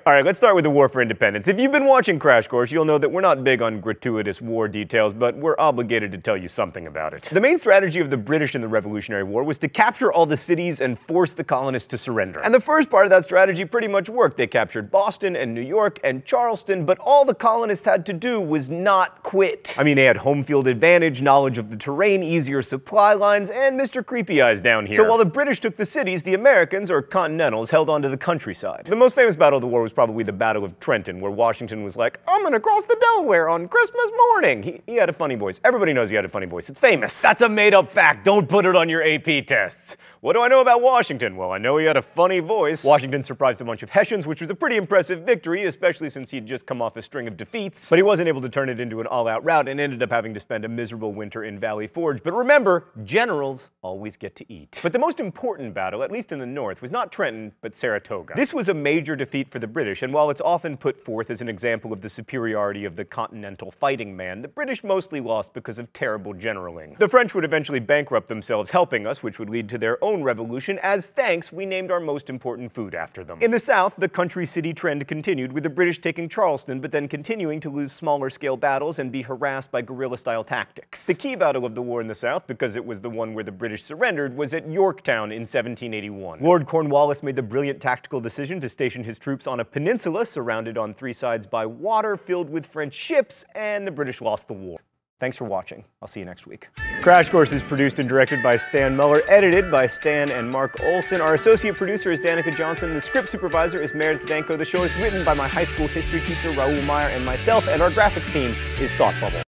Alright, let's start with the War for Independence. If you've been watching Crash Course, you'll know that we're not big on gratuitous war details, but we're obligated to tell you something about it. The main strategy of the British in the Revolutionary War was to capture all the cities and force the colonists to surrender. And the first part of that strategy pretty much worked. They captured Boston and New York and Charleston, but all the colonists had to do was not quit. I mean, they had home field advantage, knowledge of the terrain, easier supply lines, and Mr. Creepy Eyes down here. So while the British took the cities, the Americans, or Continentals, held onto the countryside. The most famous battle of the war was probably the Battle of Trenton, where Washington was like, I'm gonna cross the Delaware on Christmas morning. He had a funny voice. Everybody knows he had a funny voice. It's famous. That's a made-up fact. Don't put it on your AP tests. What do I know about Washington? Well, I know he had a funny voice. Washington surprised a bunch of Hessians, which was a pretty impressive victory, especially since he'd just come off a string of defeats. But he wasn't able to turn it into an all-out rout and ended up having to spend a miserable winter in Valley Forge. But remember, generals always get to eat. But the most important battle, at least in the north, was not Trenton, but Saratoga. This was a major defeat for the British, and while it's often put forth as an example of the superiority of the Continental fighting man, the British mostly lost because of terrible generaling. The French would eventually bankrupt themselves helping us, which would lead to their own revolution. As thanks, we named our most important food after them. In the south, the country-city trend continued, with the British taking Charleston, but then continuing to lose smaller-scale battles and be harassed by guerrilla-style tactics. The key battle of the war in the south, because it was the one where the British surrendered, was at Yorktown in 1781. Lord Cornwallis made the brilliant tactical decision to station his troops on a peninsula surrounded on three sides by water filled with French ships, and the British lost the war. Thanks for watching. I'll see you next week. Crash Course is produced and directed by Stan Muller, edited by Stan and Mark Olson. Our associate producer is Danica Johnson. The script supervisor is Meredith Danko. The show is written by my high school history teacher, Raoul Meyer, and myself, and our graphics team is Thought Bubble.